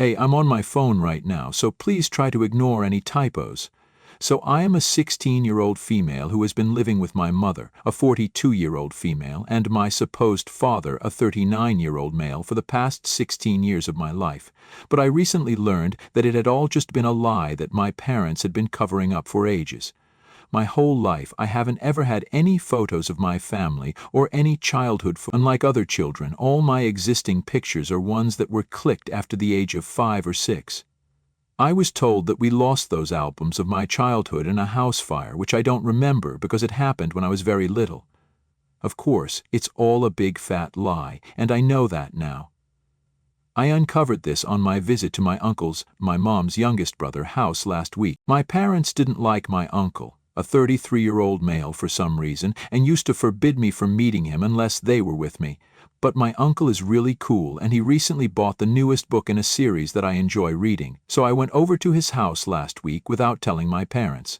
Hey, I'm on my phone right now, so please try to ignore any typos. So I am a 16-year-old female who has been living with my mother, a 42-year-old female, and my supposed father, a 39-year-old male, for the past 16 years of my life. But I recently learned that it had all just been a lie that my parents had been covering up for ages. My whole life I haven't ever had any photos of my family or any childhood photos. Unlike other children, all my existing pictures are ones that were clicked after the age of 5 or 6. I was told that we lost those albums of my childhood in a house fire, which I don't remember because it happened when I was very little. Of course, it's all a big fat lie, and I know that now. I uncovered this on my visit to my uncle's, my mom's youngest brother, house last week. My parents didn't like my uncle, a 33-year-old male, for some reason, and used to forbid me from meeting him unless they were with me. But my uncle is really cool, and he recently bought the newest book in a series that I enjoy reading, so I went over to his house last week without telling my parents.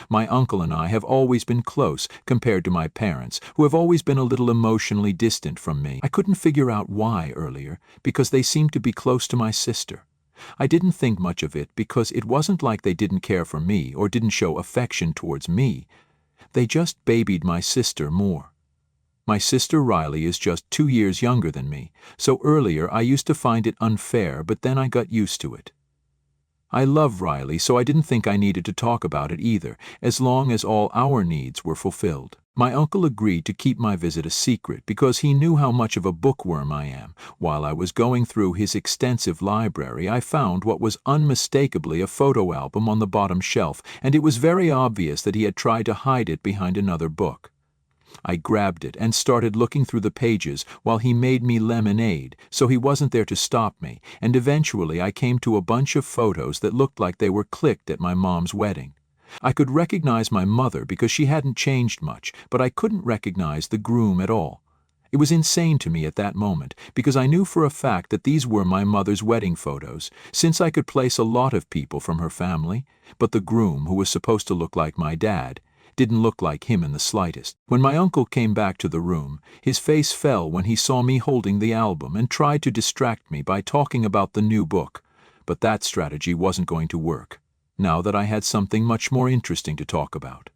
My uncle and I have always been close compared to my parents, who have always been a little emotionally distant from me. I couldn't figure out why earlier, because they seemed to be close to my sister. I didn't think much of it because it wasn't like they didn't care for me or didn't show affection towards me. They just babied my sister more. My sister Riley is just 2 years younger than me, so earlier I used to find it unfair, but then I got used to it. I love Riley, so I didn't think I needed to talk about it either, as long as all our needs were fulfilled. My uncle agreed to keep my visit a secret because he knew how much of a bookworm I am. While I was going through his extensive library, I found what was unmistakably a photo album on the bottom shelf, and it was very obvious that he had tried to hide it behind another book. I grabbed it and started looking through the pages while he made me lemonade, so he wasn't there to stop me, and eventually I came to a bunch of photos that looked like they were clicked at my mom's wedding. I could recognize my mother because she hadn't changed much, but I couldn't recognize the groom at all. It was insane to me at that moment, because I knew for a fact that these were my mother's wedding photos, since I could place a lot of people from her family, but the groom, who was supposed to look like my dad, didn't look like him in the slightest. When my uncle came back to the room, his face fell when he saw me holding the album and tried to distract me by talking about the new book, but that strategy wasn't going to work, now that I had something much more interesting to talk about.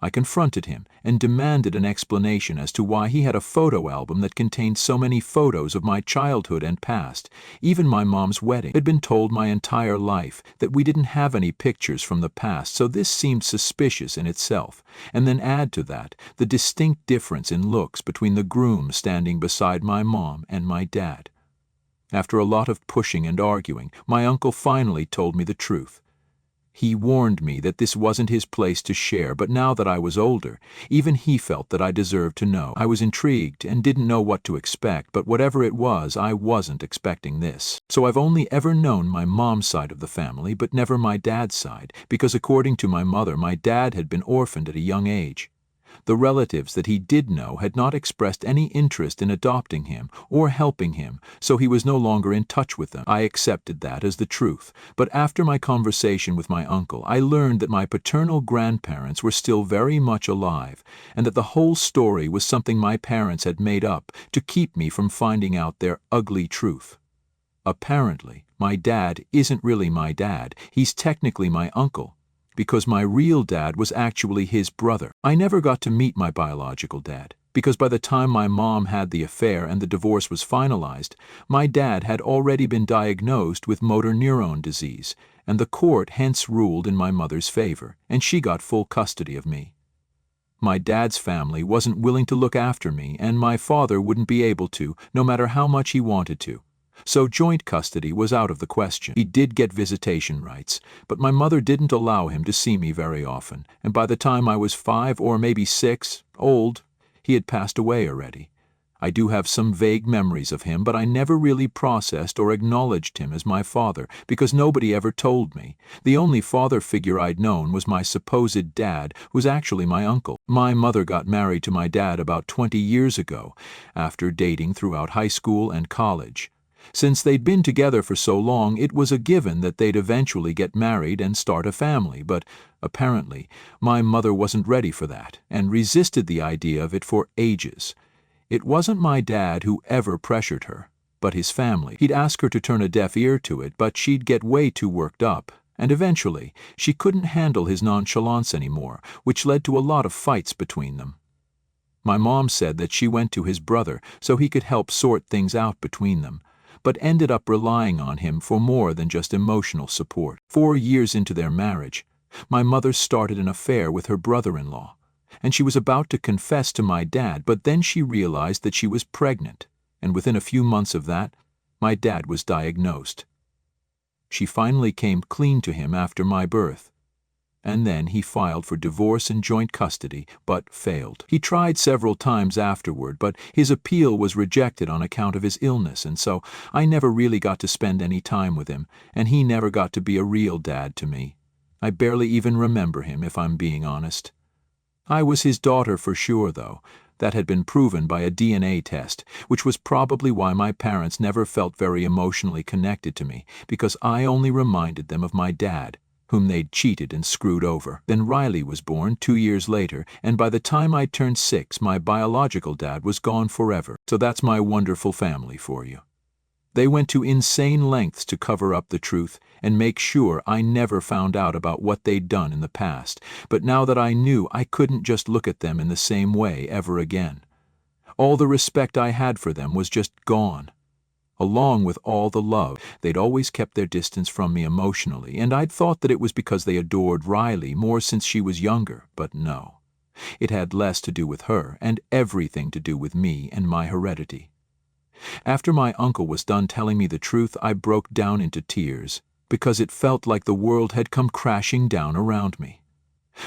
I confronted him and demanded an explanation as to why he had a photo album that contained so many photos of my childhood and past, even my mom's wedding. I had been told my entire life that we didn't have any pictures from the past, so this seemed suspicious in itself. And then add to that the distinct difference in looks between the groom standing beside my mom and my dad. After a lot of pushing and arguing, my uncle finally told me the truth. He warned me that this wasn't his place to share, but now that I was older, even he felt that I deserved to know. I was intrigued and didn't know what to expect, but whatever it was, I wasn't expecting this. So I've only ever known my mom's side of the family, but never my dad's side, because according to my mother, my dad had been orphaned at a young age. The relatives that he did know had not expressed any interest in adopting him or helping him, so he was no longer in touch with them. I accepted that as the truth, but after my conversation with my uncle, I learned that my paternal grandparents were still very much alive, and that the whole story was something my parents had made up to keep me from finding out their ugly truth. Apparently, my dad isn't really my dad. He's technically my uncle, because my real dad was actually his brother. I never got to meet my biological dad, because by the time my mom had the affair and the divorce was finalized, my dad had already been diagnosed with motor neuron disease, and the court hence ruled in my mother's favor, and she got full custody of me. My dad's family wasn't willing to look after me, and my father wouldn't be able to, no matter how much he wanted to. So joint custody was out of the question. He did get visitation rights, but my mother didn't allow him to see me very often, and by the time I was 5 or maybe 6 old, he had passed away already. I do have some vague memories of him, but I never really processed or acknowledged him as my father, because nobody ever told me. The only father figure I'd known was my supposed dad, who was actually my uncle. My mother got married to my dad about 20 years ago, after dating throughout high school and college. Since they'd been together for so long, it was a given that they'd eventually get married and start a family, but apparently my mother wasn't ready for that and resisted the idea of it for ages. It wasn't my dad who ever pressured her. but his family. He'd ask her to turn a deaf ear to it, but she'd get way too worked up, and eventually she couldn't handle his nonchalance anymore, which led to a lot of fights between them. My mom said that she went to his brother so he could help sort things out between them, but ended up relying on him for more than just emotional support. 4 years into their marriage, my mother started an affair with her brother-in-law, and she was about to confess to my dad, but then she realized that she was pregnant, and within a few months of that, my dad was diagnosed. She finally came clean to him after my birth, and then he filed for divorce and joint custody, but failed. He tried several times afterward, but his appeal was rejected on account of his illness, and so I never really got to spend any time with him, and he never got to be a real dad to me. I barely even remember him, if I'm being honest. I was his daughter for sure, though. That had been proven by a DNA test, which was probably why my parents never felt very emotionally connected to me, because I only reminded them of my dad, whom they'd cheated and screwed over. Then Riley was born 2 years later, and by the time I turned 6, my biological dad was gone forever. So that's my wonderful family for you. They went to insane lengths to cover up the truth and make sure I never found out about what they'd done in the past, but now that I knew, I couldn't just look at them in the same way ever again. All the respect I had for them was just gone. Along with all the love, they'd always kept their distance from me emotionally, and I'd thought that it was because they adored Riley more since she was younger, but no. It had less to do with her and everything to do with me and my heredity. After my uncle was done telling me the truth, I broke down into tears, because it felt like the world had come crashing down around me.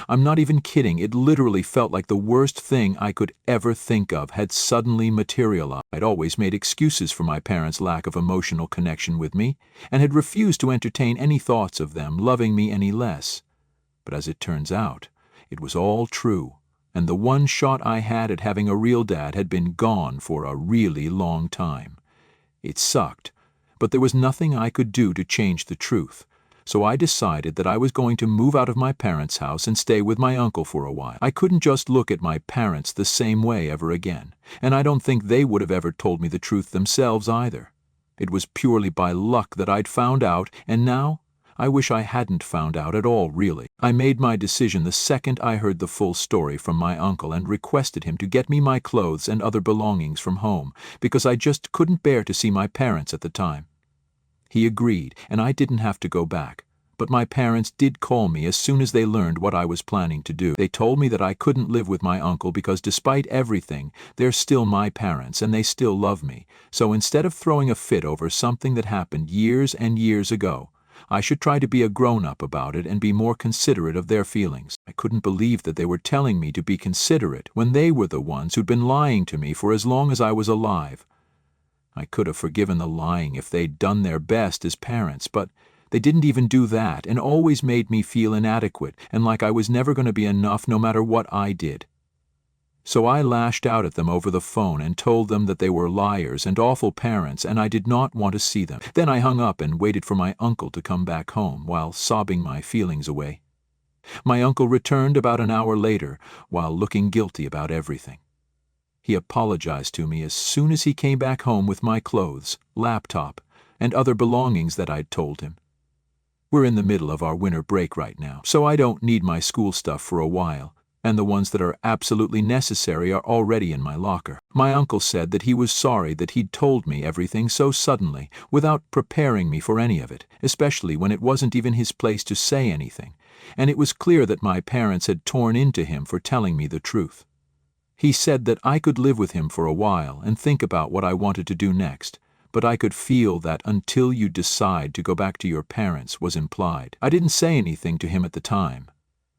I'm not even kidding, it literally felt like the worst thing I could ever think of had suddenly materialized. I'd always made excuses for my parents' lack of emotional connection with me, and had refused to entertain any thoughts of them loving me any less. But as it turns out, it was all true, and the one shot I had at having a real dad had been gone for a really long time. It sucked, but there was nothing I could do to change the truth. So I decided that I was going to move out of my parents' house and stay with my uncle for a while. I couldn't just look at my parents the same way ever again, and I don't think they would have ever told me the truth themselves either. It was purely by luck that I'd found out, and now I wish I hadn't found out at all, really. I made my decision the second I heard the full story from my uncle and requested him to get me my clothes and other belongings from home, because I just couldn't bear to see my parents at the time. He agreed, and I didn't have to go back. But my parents did call me as soon as they learned what I was planning to do. They told me that I couldn't live with my uncle because despite everything, they're still my parents and they still love me. So instead of throwing a fit over something that happened years and years ago, I should try to be a grown-up about it and be more considerate of their feelings. I couldn't believe that they were telling me to be considerate when they were the ones who'd been lying to me for as long as I was alive. I could have forgiven the lying if they'd done their best as parents, but they didn't even do that and always made me feel inadequate and like I was never going to be enough no matter what I did. So I lashed out at them over the phone and told them that they were liars and awful parents and I did not want to see them. Then I hung up and waited for my uncle to come back home while sobbing my feelings away. My uncle returned about an hour later while looking guilty about everything. He apologized to me as soon as he came back home with my clothes, laptop, and other belongings that I'd told him. We're in the middle of our winter break right now, so I don't need my school stuff for a while, and the ones that are absolutely necessary are already in my locker. My uncle said that he was sorry that he'd told me everything so suddenly, without preparing me for any of it, especially when it wasn't even his place to say anything, and it was clear that my parents had torn into him for telling me the truth. He said that I could live with him for a while and think about what I wanted to do next, but I could feel that until you decide to go back to your parents was implied. I didn't say anything to him at the time,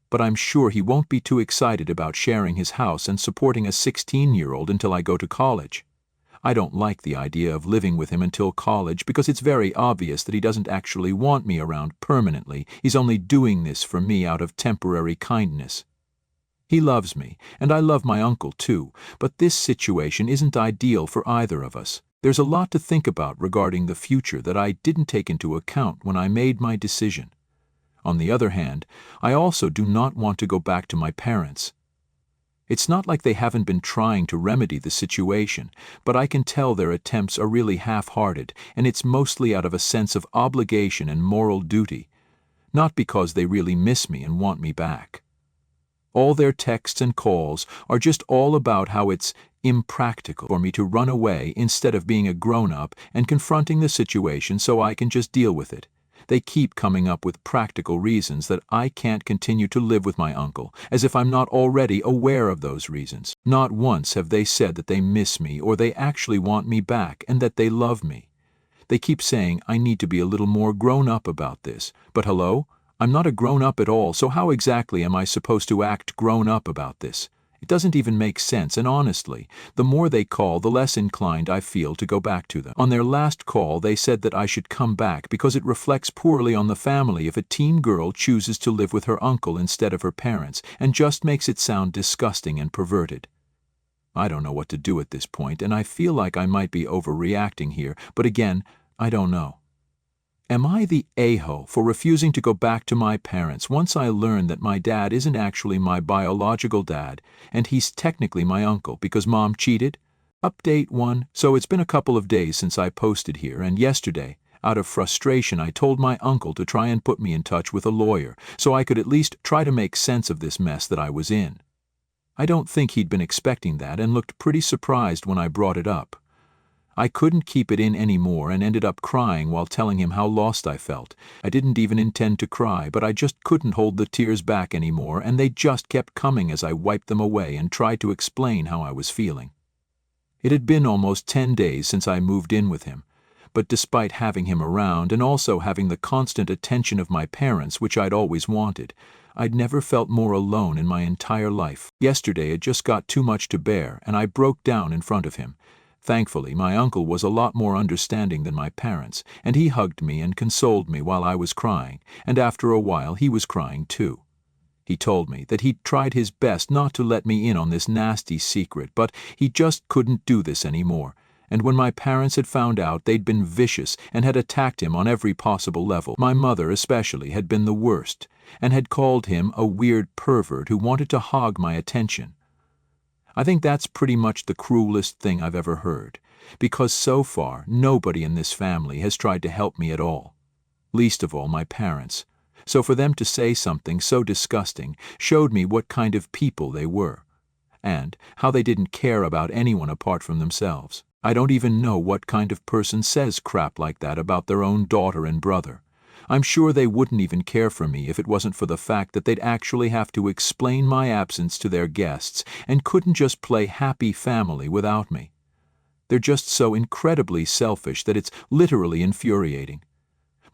but I'm sure he won't be too excited about sharing his house and supporting a 16-year-old until I go to college. I don't like the idea of living with him until college because it's very obvious that he doesn't actually want me around permanently. He's only doing this for me out of temporary kindness. He loves me, and I love my uncle too, but this situation isn't ideal for either of us. There's a lot to think about regarding the future that I didn't take into account when I made my decision. On the other hand, I also do not want to go back to my parents. It's not like they haven't been trying to remedy the situation, but I can tell their attempts are really half-hearted, and it's mostly out of a sense of obligation and moral duty, not because they really miss me and want me back. All their texts and calls are just all about how it's impractical for me to run away instead of being a grown-up and confronting the situation so I can just deal with it. They keep coming up with practical reasons that I can't continue to live with my uncle, as if I'm not already aware of those reasons. Not once have they said that they miss me or they actually want me back and that they love me. They keep saying I need to be a little more grown up about this, but hello? I'm not a grown-up at all, so how exactly am I supposed to act grown-up about this? It doesn't even make sense, and honestly, the more they call, the less inclined I feel to go back to them. On their last call, they said that I should come back because it reflects poorly on the family if a teen girl chooses to live with her uncle instead of her parents, and just makes it sound disgusting and perverted. I don't know what to do at this point, and I feel like I might be overreacting here, but again, I don't know. Am I the a-hole for refusing to go back to my parents once I learn that my dad isn't actually my biological dad, and he's technically my uncle because mom cheated? Update 1. So it's been a couple of days since I posted here, and yesterday, out of frustration, I told my uncle to try and put me in touch with a lawyer so I could at least try to make sense of this mess that I was in. I don't think he'd been expecting that and looked pretty surprised when I brought it up. I couldn't keep it in anymore and ended up crying while telling him how lost I felt. I didn't even intend to cry, but I just couldn't hold the tears back anymore, and they just kept coming as I wiped them away and tried to explain how I was feeling. It had been almost 10 days since I moved in with him, but despite having him around and also having the constant attention of my parents, which I'd always wanted, I'd never felt more alone in my entire life. Yesterday it just got too much to bear, and I broke down in front of him. Thankfully, my uncle was a lot more understanding than my parents, and he hugged me and consoled me while I was crying, and after a while he was crying too. He told me that he'd tried his best not to let me in on this nasty secret, but he just couldn't do this anymore, and when my parents had found out, they'd been vicious and had attacked him on every possible level. My mother especially had been the worst, and had called him a weird pervert who wanted to hog my attention. I think that's pretty much the cruelest thing I've ever heard, because so far nobody in this family has tried to help me at all, least of all my parents. So for them to say something so disgusting showed me what kind of people they were, and how they didn't care about anyone apart from themselves. I don't even know what kind of person says crap like that about their own daughter and brother. I'm sure they wouldn't even care for me if it wasn't for the fact that they'd actually have to explain my absence to their guests and couldn't just play happy family without me. They're just so incredibly selfish that it's literally infuriating.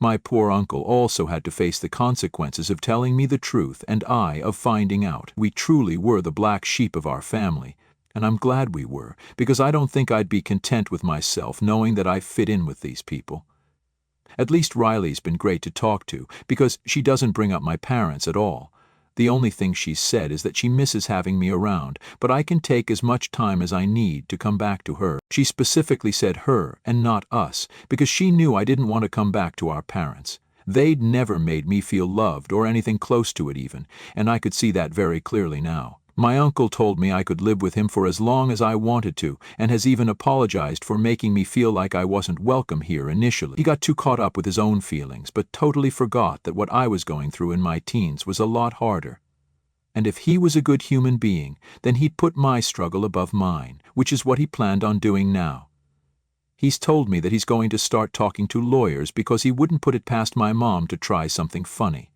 My poor uncle also had to face the consequences of telling me the truth and I of finding out. We truly were the black sheep of our family, and I'm glad we were, because I don't think I'd be content with myself knowing that I fit in with these people. At least Riley's been great to talk to, because she doesn't bring up my parents at all. The only thing she's said is that she misses having me around, but I can take as much time as I need to come back to her. She specifically said her and not us, because she knew I didn't want to come back to our parents. They'd never made me feel loved or anything close to it even, and I could see that very clearly now. My uncle told me I could live with him for as long as I wanted to, and has even apologized for making me feel like I wasn't welcome here initially. He got too caught up with his own feelings, but totally forgot that what I was going through in my teens was a lot harder. And if he was a good human being, then he'd put my struggle above mine, which is what he planned on doing now. He's told me that he's going to start talking to lawyers because he wouldn't put it past my mom to try something funny,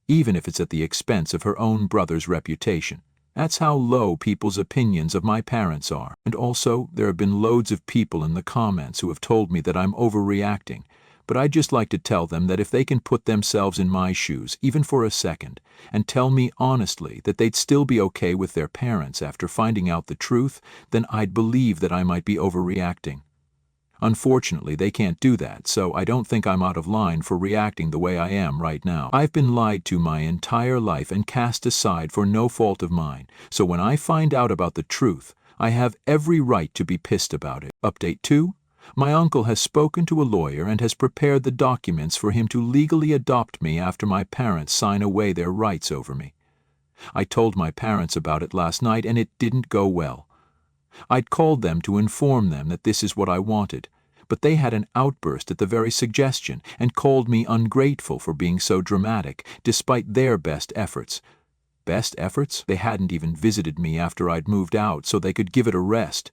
even if it's at the expense of her own brother's reputation. That's how low people's opinions of my parents are. And also, there have been loads of people in the comments who have told me that I'm overreacting, but I'd just like to tell them that if they can put themselves in my shoes, even for a second, and tell me honestly that they'd still be okay with their parents after finding out the truth, then I'd believe that I might be overreacting. Unfortunately, they can't do that, so I don't think I'm out of line for reacting the way I am right now. I've been lied to my entire life and cast aside for no fault of mine, so when I find out about the truth, I have every right to be pissed about it. Update 2. My uncle has spoken to a lawyer and has prepared the documents for him to legally adopt me after my parents sign away their rights over me. I told my parents about it last night and it didn't go well. I'd called them to inform them that this is what I wanted, but they had an outburst at the very suggestion and called me ungrateful for being so dramatic, despite their best efforts. Best efforts? They hadn't even visited me after I'd moved out so they could give it a rest.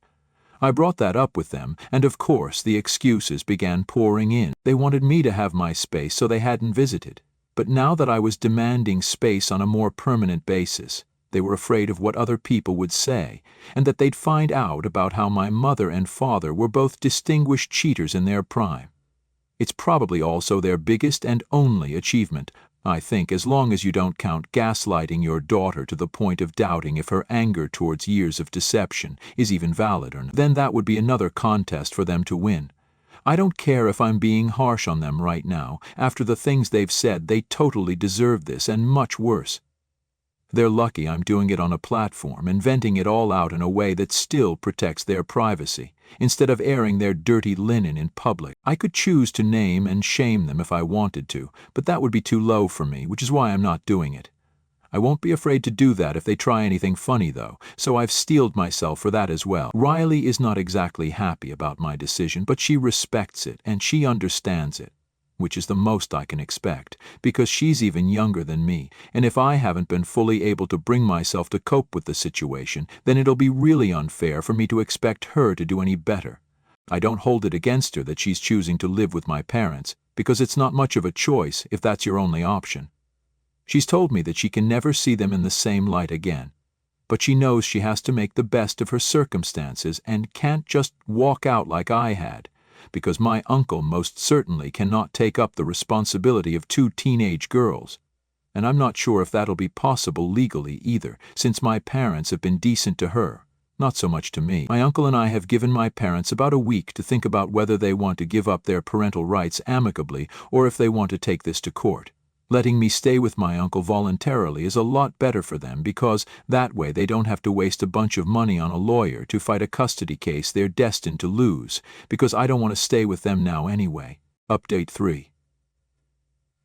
I brought that up with them, and of course the excuses began pouring in. They wanted me to have my space so they hadn't visited. But now that I was demanding space on a more permanent basis, they were afraid of what other people would say, and that they'd find out about how my mother and father were both distinguished cheaters in their prime. It's probably also their biggest and only achievement, I think, as long as you don't count gaslighting your daughter to the point of doubting if her anger towards years of deception is even valid or not. Then that would be another contest for them to win. I don't care if I'm being harsh on them right now. After the things they've said, they totally deserve this and much worse. They're lucky I'm doing it on a platform and venting it all out in a way that still protects their privacy, instead of airing their dirty linen in public. I could choose to name and shame them if I wanted to, but that would be too low for me, which is why I'm not doing it. I won't be afraid to do that if they try anything funny, though, so I've steeled myself for that as well. Riley is not exactly happy about my decision, but she respects it and she understands it, which is the most I can expect, because she's even younger than me, and if I haven't been fully able to bring myself to cope with the situation, then it'll be really unfair for me to expect her to do any better. I don't hold it against her that she's choosing to live with my parents, because it's not much of a choice if that's your only option. She's told me that she can never see them in the same light again, but she knows she has to make the best of her circumstances and can't just walk out like I had, because my uncle most certainly cannot take up the responsibility of 2 teenage girls, and I'm not sure if that'll be possible legally either, since my parents have been decent to her, not so much to me. My uncle and I have given my parents about a week to think about whether they want to give up their parental rights amicably or if they want to take this to court. Letting me stay with my uncle voluntarily is a lot better for them because that way they don't have to waste a bunch of money on a lawyer to fight a custody case they're destined to lose, because I don't want to stay with them now anyway. Update 3.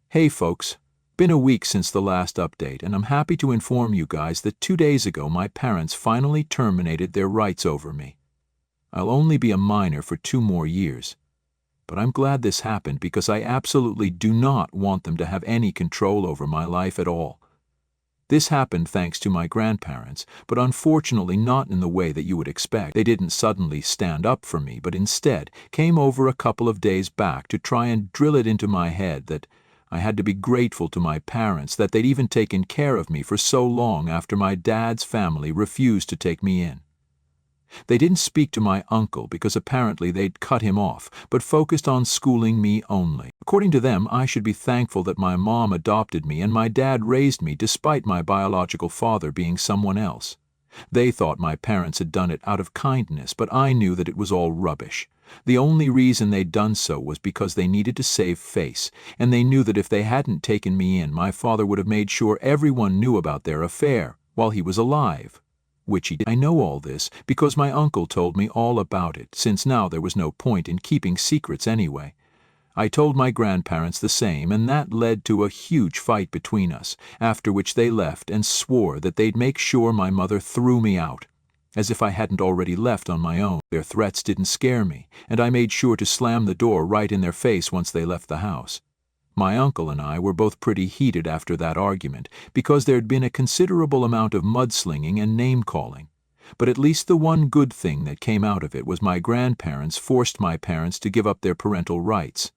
Hey folks, been a week since the last update, and I'm happy to inform you guys that 2 days ago my parents finally terminated their rights over me. I'll only be a minor for 2 more years. But I'm glad this happened because I absolutely do not want them to have any control over my life at all. This happened thanks to my grandparents, but unfortunately not in the way that you would expect. They didn't suddenly stand up for me, but instead came over a couple of days back to try and drill it into my head that I had to be grateful to my parents that they'd even taken care of me for so long after my dad's family refused to take me in. They didn't speak to my uncle because apparently they'd cut him off, but focused on schooling me only. According to them, I should be thankful that my mom adopted me and my dad raised me despite my biological father being someone else. They thought my parents had done it out of kindness, but I knew that it was all rubbish. The only reason they'd done so was because they needed to save face, and they knew that if they hadn't taken me in, my father would have made sure everyone knew about their affair while he was alive. Which he did. I know all this because my uncle told me all about it, since now there was no point in keeping secrets anyway. I told my grandparents the same, and that led to a huge fight between us, after which they left and swore that they'd make sure my mother threw me out, as if I hadn't already left on my own. Their threats didn't scare me, and I made sure to slam the door right in their face once they left the house. My uncle and I were both pretty heated after that argument, because there'd been a considerable amount of mudslinging and name-calling. But at least the one good thing that came out of it was my grandparents forced my parents to give up their parental rights.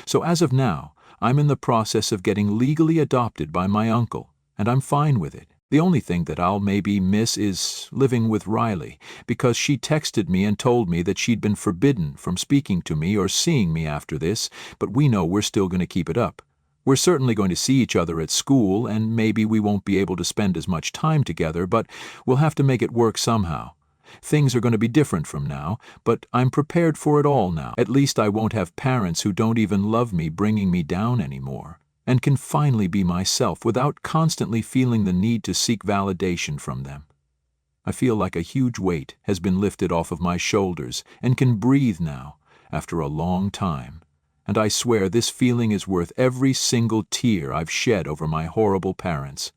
So as of now, I'm in the process of getting legally adopted by my uncle, and I'm fine with it. The only thing that I'll maybe miss is living with Riley, because she texted me and told me that she'd been forbidden from speaking to me or seeing me after this, but we know we're still going to keep it up. We're certainly going to see each other at school, and maybe we won't be able to spend as much time together, but we'll have to make it work somehow. Things are going to be different from now, but I'm prepared for it all now. At least I won't have parents who don't even love me bringing me down anymore, and can finally be myself without constantly feeling the need to seek validation from them. I feel like a huge weight has been lifted off of my shoulders and can breathe now, after a long time, and I swear this feeling is worth every single tear I've shed over my horrible parents.